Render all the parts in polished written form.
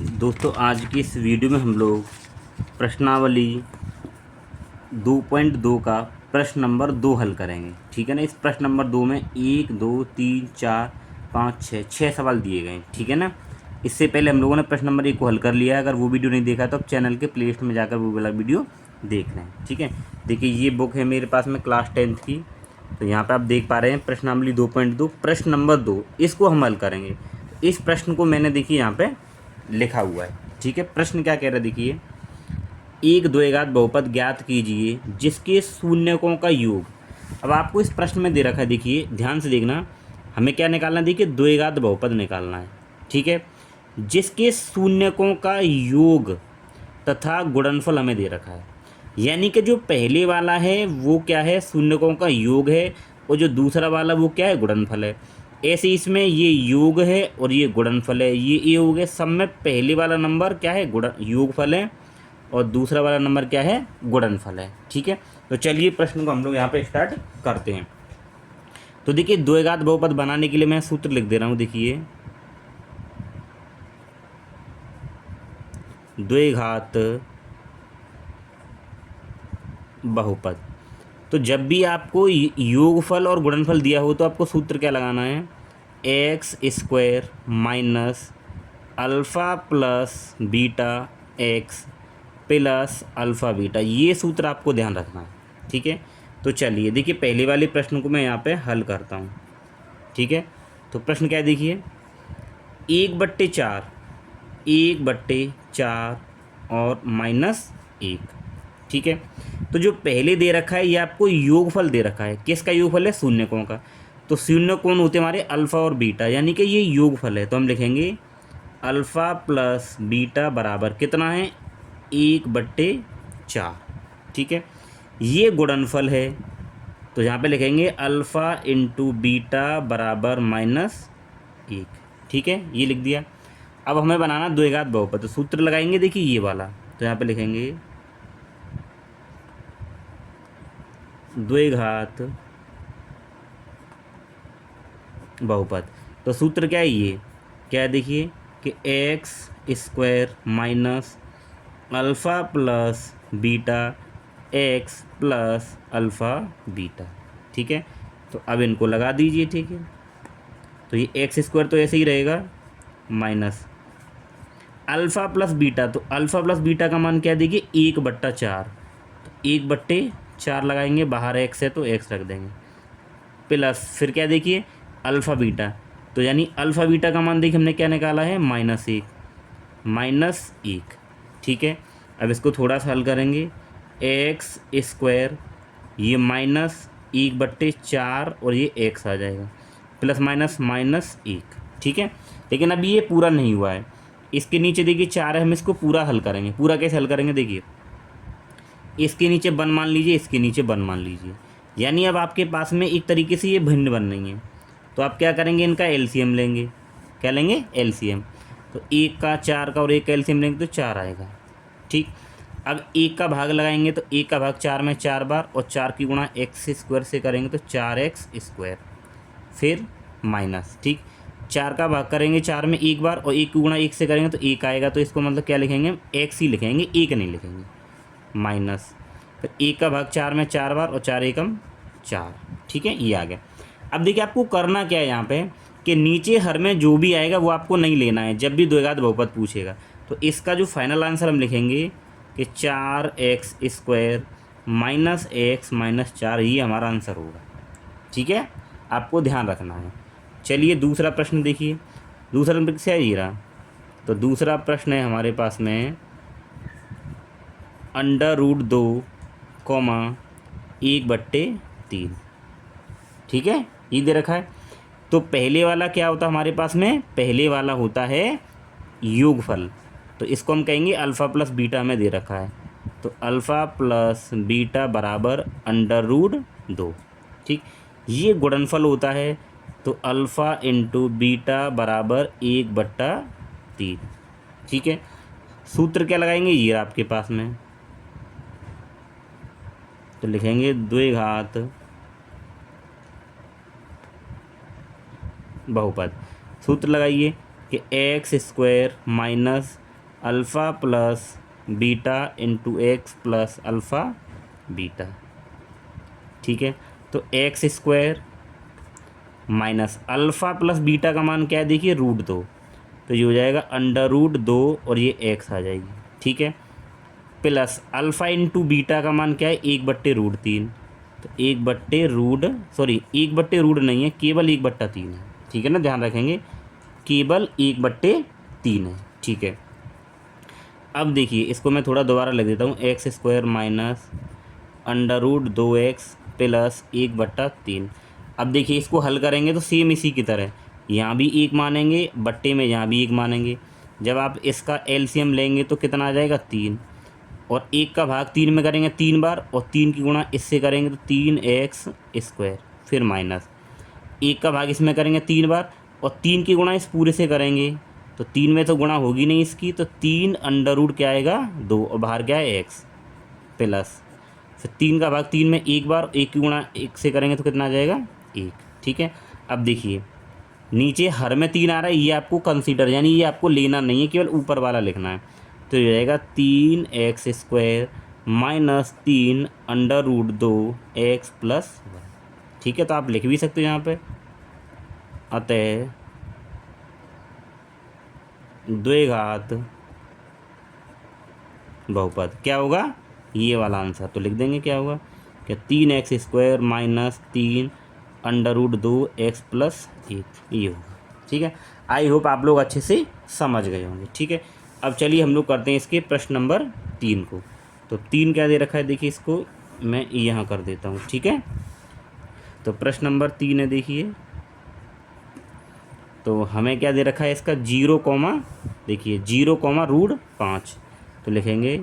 दोस्तों आज की इस वीडियो में हम लोग प्रश्नावली 2.2 का प्रश्न नंबर 2 हल करेंगे। ठीक है ना। इस प्रश्न नंबर 2 में 1 2 3 4 5 6 सवाल दिए गए हैं। ठीक है ना। इससे पहले हम लोगों ने प्रश्न नंबर 1 को हल कर लिया है। अगर वो वीडियो नहीं देखा तो आप चैनल के प्ले लिस्ट में जाकर वो वाला वीडियो देख लें। ठीक है। देखिए ये बुक है मेरे पास में क्लास 10th की। तो यहाँ पे आप देख पा रहे हैं प्रश्नावली 2.2 प्रश्न नंबर 2, इसको हम हल करेंगे। इस प्रश्न को मैंने देखिए यहाँ पे लिखा हुआ है। ठीक है। प्रश्न क्या कह रहा है देखिए, एक द्विघात बहुपद ज्ञात कीजिए जिसके शून्यकों का योग। अब आपको इस प्रश्न में दे रखा है, देखिए ध्यान से देखना, हमें क्या निकालना है, देखिए द्विघात बहुपद निकालना है। ठीक है। जिसके शून्यकों का योग तथा गुणनफल हमें दे रखा है। यानी कि जो पहले वाला है वो क्या है, शून्यकों का योग है, और जो दूसरा वाला वो क्या है, गुणनफल है। ऐसे इसमें ये योग है और ये गुणनफल है, ये योग है। सब में पहले वाला नंबर क्या है, योगफल है, और दूसरा वाला नंबर क्या है, गुणनफल है। ठीक है। तो चलिए प्रश्न को हम लोग यहाँ पे स्टार्ट करते हैं। तो देखिए द्विघात बहुपद बनाने के लिए मैं सूत्र लिख दे रहा हूँ। देखिए द्विघात बहुपद, तो जब भी आपको योगफल और गुणनफल दिया हो तो आपको सूत्र क्या लगाना है, x square minus alpha plus beta x plus alpha beta, ये सूत्र आपको ध्यान रखना है। ठीक है। तो चलिए देखिए पहले वाले प्रश्न को मैं यहाँ पे हल करता हूँ। ठीक है। तो प्रश्न क्या है देखिए, 1/4 1/4 और -1। ठीक है। तो जो पहले दे रखा है ये आपको योगफल दे रखा है। किसका योगफल है, शून्यकों का। तो शून्य कौन होते हमारे, अल्फ़ा और बीटा, यानी कि ये योगफल है। तो हम लिखेंगे अल्फ़ा प्लस बीटा बराबर कितना है, 1/4। ठीक है। ये गुणनफल है, तो यहाँ पे लिखेंगे अल्फ़ा इंटू बीटा बराबर -1। ठीक है, ये लिख दिया। अब हमें बनाना द्विघात बहुपद, तो सूत्र लगाएंगे देखिए ये वाला। तो यहाँ पे लिखेंगे द्विघात बहुपद। तो सूत्र क्या है, ये क्या है देखिए कि x square minus alpha plus beta x plus alpha beta. ठीक है। तो अब इनको लगा दीजिए। ठीक है। तो ये एक्स स्क्वायर तो ऐसे ही रहेगा माइनस अल्फ़ा प्लस बीटा, तो अल्फ़ा प्लस बीटा का मान क्या देखिए, 1/4। तो 1/4 लगाएंगे, बाहर एक्स है तो एक्स रख देंगे, प्लस फिर क्या देखिए अल्फ़ा बीटा। तो यानी अल्फ़ा बीटा का मान देखिए हमने क्या निकाला है, -1। ठीक है। अब इसको थोड़ा सा हल करेंगे, एक्स स्क्वायर ये -1/4 और ये एक्स आ जाएगा, प्लस माइनस -1। ठीक है। लेकिन अभी ये पूरा नहीं हुआ है, इसके नीचे देखिए 4 है, हम इसको पूरा हल करेंगे। पूरा कैसे हल करेंगे देखिए, इसके नीचे 1 मान लीजिए, इसके नीचे 1 मान लीजिए, यानी अब आपके पास में एक तरीके से ये भिन्न बन रही हैं। तो आप क्या करेंगे, इनका एलसीएम लेंगे। क्या लेंगे, एलसीएम। तो 1 का 4 का और 1 का एलसीएम लेंगे तो 4 आएगा। ठीक। अब 1 का भाग लगाएंगे, तो 1 का भाग 4 में 4 बार, और 4 की गुणा एक्स स्क्वायर से करेंगे तो 4x स्क्वायर, फिर माइनस। ठीक। 4 का भाग करेंगे 4 में 1 बार, और 1 की गुणा 1 से करेंगे तो 1 आएगा। तो इसको मतलब क्या लिखेंगे, एक्स ही लिखेंगे, 1 नहीं लिखेंगे, माइनस फिर 1 का भाग 4 में 4 बार, और 4 एकम 4। ठीक है, ये आ गया। अब देखिए आपको करना क्या है यहाँ पे, कि नीचे हर में जो भी आएगा वो आपको नहीं लेना है जब भी द्विघात बहुपद पूछेगा। तो इसका जो फाइनल आंसर हम लिखेंगे कि 4x square minus x minus 4, ये हमारा आंसर होगा। ठीक है, आपको ध्यान रखना है। चलिए दूसरा प्रश्न देखिए। दूसरा प्रश्न क्या है, ये रहा। तो दूसरा प्रश्न है हमारे पास में √2, 1/3। ठीक है, ये दे रखा है। तो पहले वाला क्या होता है हमारे पास में, पहले वाला होता है योगफल। तो इसको हम कहेंगे अल्फ़ा प्लस बीटा में दे रखा है। तो अल्फ़ा प्लस बीटा बराबर √2। ठीक। ये गुणनफल होता है, तो अल्फ़ा इंटू बीटा बराबर 1/3। ठीक है। सूत्र क्या लगाएंगे, ये आपके पास में। तो लिखेंगे द्विघात बहुपद। सूत्र लगाइए कि x square minus alpha plus beta into x plus alpha beta. ठीक है, तो x square minus alpha plus beta का मान क्या है देखिए √2, तो ये हो जाएगा √2 और ये एक्स आ जाएगी। ठीक है, प्लस अल्फ़ा इंटू बीटा का मान क्या है 1/√3, तो 1/√, नहीं है, केवल 1/3 है। ठीक है ना, ध्यान रखेंगे केवल 1/3 है। ठीक है, अब देखिए इसको मैं थोड़ा दोबारा लिख देता हूँ, x square minus √2x plus 1/3। अब देखिए इसको हल करेंगे तो सेम इसी की तरह यहाँ भी 1 मानेंगे, बट्टे में यहाँ भी 1 मानेंगे। जब आप इसका एलसीएम लेंगे तो कितना आ जाएगा 3, और 1 का भाग 3 में करेंगे 3 बार, और 3 की गुणा इससे करेंगे तो 3x स्क्वायर, फिर माइनस 1 का भाग इसमें करेंगे 3 बार, और 3 की गुणा इस पूरे से करेंगे तो 3 में तो गुणा होगी नहीं इसकी, तो 3 क्या आएगा 2, और बाहर क्या है x, प्लस फिर 3 का भाग 3 में 1 बार, 1 की गुणा 1 से करेंगे तो कितना आ जाएगा 1। ठीक है, अब देखिए नीचे हर में 3 आ रहा है, ये आपको कंसीडर यानी ये आपको लेना नहीं है, केवल ऊपर वाला लिखना है। तो ये जाएगा 3x square minus 3 √2x plus 1। ठीक है, तो आप लिख भी सकते हो यहाँ पे, अतः द्विघात बहुपद क्या होगा, ये वाला आंसर। तो लिख देंगे क्या होगा, क्या 3x square minus 3 √2x plus 1, ये होगा। ठीक है, आई होप आप लोग अच्छे से समझ गए होंगे। ठीक है, अब चलिए हम लोग करते हैं इसके प्रश्न नंबर 3 को। तो 3 क्या दे रखा है देखिए, इसको मैं यहाँ कर देता हूँ। ठीक है, तो प्रश्न नंबर 3 है देखिए, तो हमें क्या दे रखा है इसका 0, देखिए 0, √5, तो लिखेंगे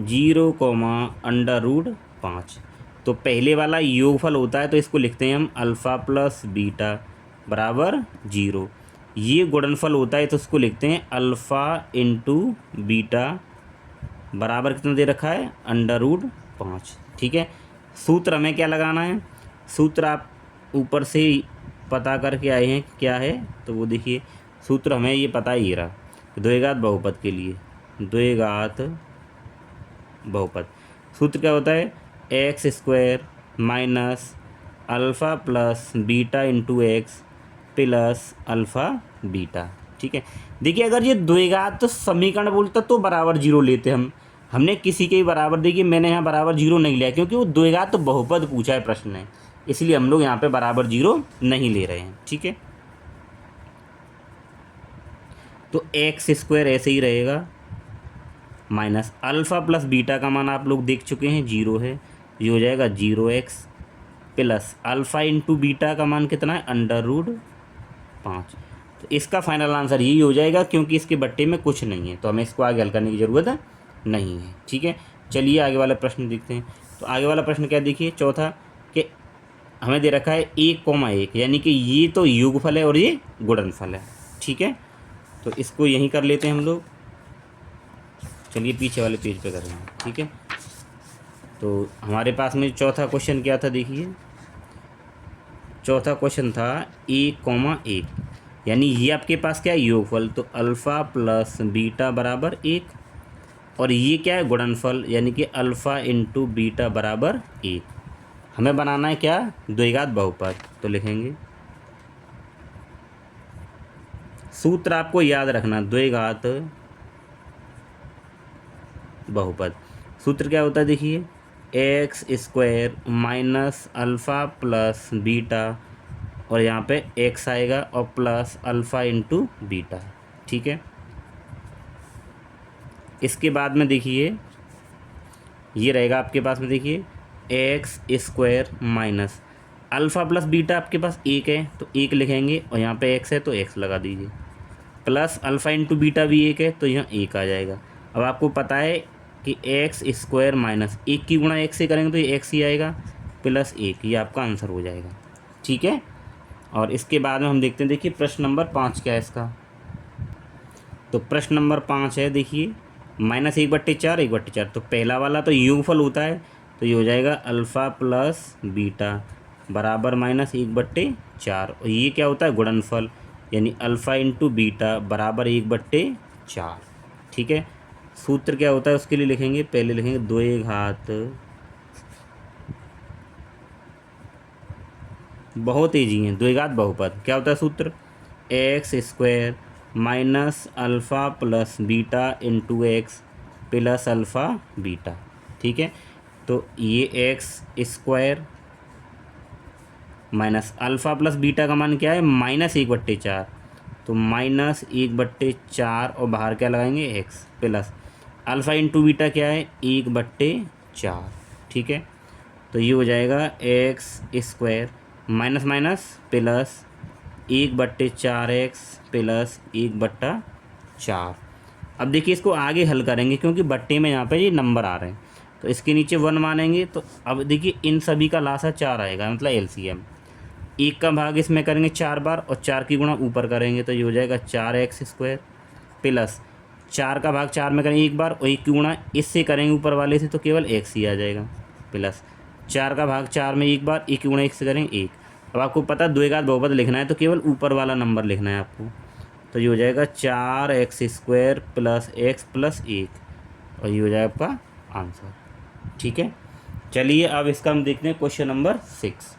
0, √5। तो पहले वाला योगफल होता है तो इसको लिखते हैं हम अल्फ़ा प्लस बीटा बराबर 0। ये गुणनफल होता है तो इसको लिखते हैं अल्फ़ा इंटू बीटा बराबर कितना दे रखा है √5। ठीक है, सूत्र हमें क्या लगाना है, सूत्र आप ऊपर से पता करके आए हैं क्या है, तो वो देखिए सूत्र हमें ये पता ही रहा, द्विघात बहुपद के लिए द्विघात बहुपद सूत्र क्या होता है, x square minus alpha plus beta into x plus alpha beta. ठीक है, देखिए अगर ये द्विघात समीकरण बोलता तो बराबर 0 लेते हमने किसी के भी बराबर, देखिए मैंने यहाँ बराबर 0 नहीं लिया क्योंकि वो द्विघात बहुपद पूछा है प्रश्न ने, इसलिए हम लोग यहाँ पे बराबर 0 नहीं ले रहे हैं। ठीक है, तो एक्स स्क्वायर ऐसे ही रहेगा माइनस अल्फ़ा प्लस बीटा का मान आप लोग देख चुके हैं 0 है, ये हो जाएगा 0x plus alpha into beta का मान कितना है √5। तो इसका फाइनल आंसर यही हो जाएगा क्योंकि इसके बट्टे में कुछ नहीं है, तो हमें इसको आगे हल करने की ज़रूरत नहीं है। ठीक है, चलिए आगे वाला प्रश्न देखते हैं। तो आगे वाला प्रश्न क्या देखिए, चौथा, कि हमें दे रखा है 1, यानी कि ये तो योगफल है और ये गुणनफल है। ठीक है, तो इसको यहीं कर लेते हैं हम लोग। चलिए पीछे वाले पेज पे कर रहे हैं। ठीक है, तो हमारे पास में चौथा क्वेश्चन क्या था देखिए, चौथा क्वेश्चन था 1, यानी ये आपके पास क्या है योगफल, तो अल्फ़ा प्लस बीटा बराबर 1, और ये क्या है गुणनफल यानी कि अल्फ़ा इंटू बीटा बराबर 1। हमें बनाना है क्या, द्विघात बहुपद, तो लिखेंगे सूत्र आपको याद रखना, द्विघात बहुपद सूत्र क्या होता है देखिए, x square minus alpha plus beta, और यहाँ पे एक्स आएगा और प्लस अल्फ़ा इंटू बीटा। ठीक है, इसके बाद में देखिए ये रहेगा आपके पास में, देखिए x square minus alpha plus beta आपके पास 1 है तो 1 लिखेंगे, और यहाँ पे एक्स है तो एक्स लगा दीजिए, प्लस अल्फ़ा इंटू बीटा भी 1 है तो यहाँ 1 आ जाएगा। अब आपको पता है कि एक्स स्क्वायर माइनस 1 की गुणा 1 से करेंगे तो ये एक्स ही आएगा प्लस 1, ये आपका आंसर हो जाएगा। ठीक है, और इसके बाद में हम देखते हैं, देखिए प्रश्न नंबर 5 क्या है इसका। तो प्रश्न नंबर 5 है देखिए -1/4, तो पहला वाला तो योगफल होता है तो ये हो जाएगा अल्फ़ा प्लस बीटा बराबर -1/4, और ये क्या होता है गुणनफल, यानी अल्फ़ा इंटू बीटा बराबर 1/4। ठीक है, सूत्र क्या होता है उसके लिए लिखेंगे, पहले लिखेंगे 2 घात, बहुत ईजी है, 2 घात बहुपद क्या होता है सूत्र, x square minus alpha plus beta into x plus alpha beta. ठीक है, तो ये x square minus alpha plus beta का मान क्या है, -1/4, तो -1/4 और बाहर क्या लगाएंगे x plus alpha into beta क्या है 1/4। ठीक है, तो ये हो जाएगा x square minus minus plus 1/4 x plus 1/4। अब देखिए इसको आगे हल करेंगे क्योंकि बट्टे में यहाँ पे ये नंबर आ रहे हैं, तो इसके नीचे 1 मानेंगे, तो अब देखिए इन सभी का लासा 4 आएगा, मतलब एलसीएम। 1 का भाग इसमें करेंगे 4 बार और 4 की गुणा ऊपर करेंगे, तो ये हो जाएगा 4x स्क्वायर प्लस 4 का भाग 4 में करेंगे 1 बार और 1 की गुणा इससे करेंगे ऊपर वाले से, तो केवल x ही आ जाएगा, प्लस 4 का भाग 4 में 1 बार, 1 की गुणा 1 से करेंगे 1। अब आपको पता है 2 घात बहुपद लिखना है तो केवल ऊपर वाला नंबर लिखना है आपको, तो ये हो जाएगा 4x square plus x plus 1 और ये हो जाएगा आपका आंसर। ठीक है, चलिए अब इसका हम देखते हैं क्वेश्चन नंबर 6।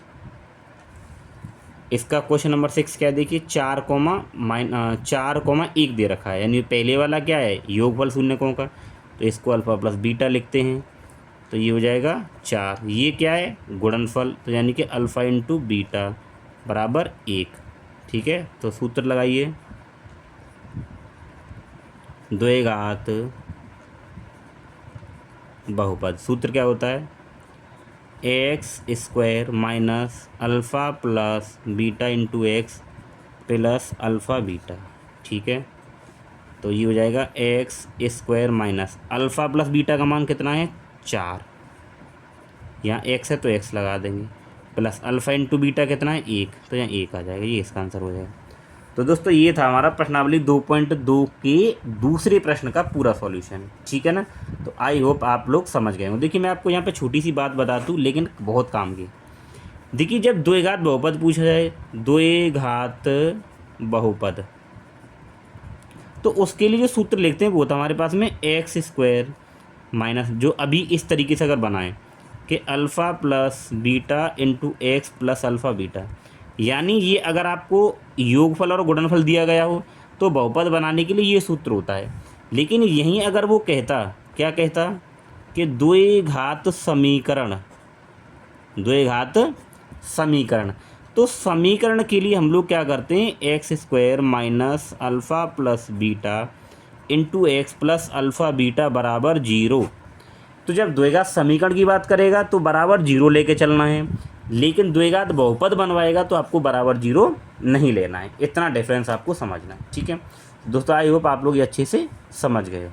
इसका क्वेश्चन नंबर 6 क्या है, देखिए 4,1 दे रखा है, यानी पहले वाला क्या है योगफल शून्यकों का, तो इसको अल्फ़ा प्लस बीटा लिखते हैं, तो ये हो जाएगा 4। ये क्या है गुणनफल, तो यानी कि अल्फ़ा इंटू बीटा बराबर 1। ठीक है, तो सूत्र लगाइए 2 घात बहुपद, सूत्र क्या होता है x square minus alpha plus beta into x plus alpha beta. ठीक है, तो ये हो जाएगा x square minus alpha plus beta का मान कितना है 4, यहाँ एक्स है तो एक्स लगा देंगे, प्लस अल्फ़ा इंटू बीटा कितना है 1, तो यहाँ 1 आ जाएगा, ये इसका आंसर हो जाएगा। तो दोस्तों ये था हमारा प्रश्नावली 2.2 के दूसरे प्रश्न का पूरा सॉल्यूशन। ठीक है ना, तो आई होप आप लोग समझ गए हो। देखिए मैं आपको यहाँ पे छोटी सी बात बता दूँ लेकिन बहुत काम की। देखिए जब 2 घात बहुपद पूछा जाए, 2 घात बहुपद, तो उसके लिए जो सूत्र लिखते हैं वो था हमारे पास में एक्स स्क्वायर माइनस, जो अभी इस तरीके से अगर बनाएं कि alpha plus beta into x plus alpha beta, यानी ये अगर आपको योगफल और गुणनफल दिया गया हो तो बहुपद बनाने के लिए ये सूत्र होता है। लेकिन यहीं अगर वो कहता, क्या कहता कि 2 घात समीकरण, 2 घात समीकरण, तो समीकरण के लिए हम लोग क्या करते हैं x square minus alpha plus beta into x plus alpha beta बराबर 0। तो जब 2 घात समीकरण की बात करेगा तो बराबर 0 लेके चलना है, लेकिन 2 घात बहुपद बनवाएगा तो आपको बराबर 0 नहीं लेना है। इतना डिफरेंस आपको समझना है। ठीक है दोस्तों, आई होप आप लोग ये अच्छे से समझ गए हो।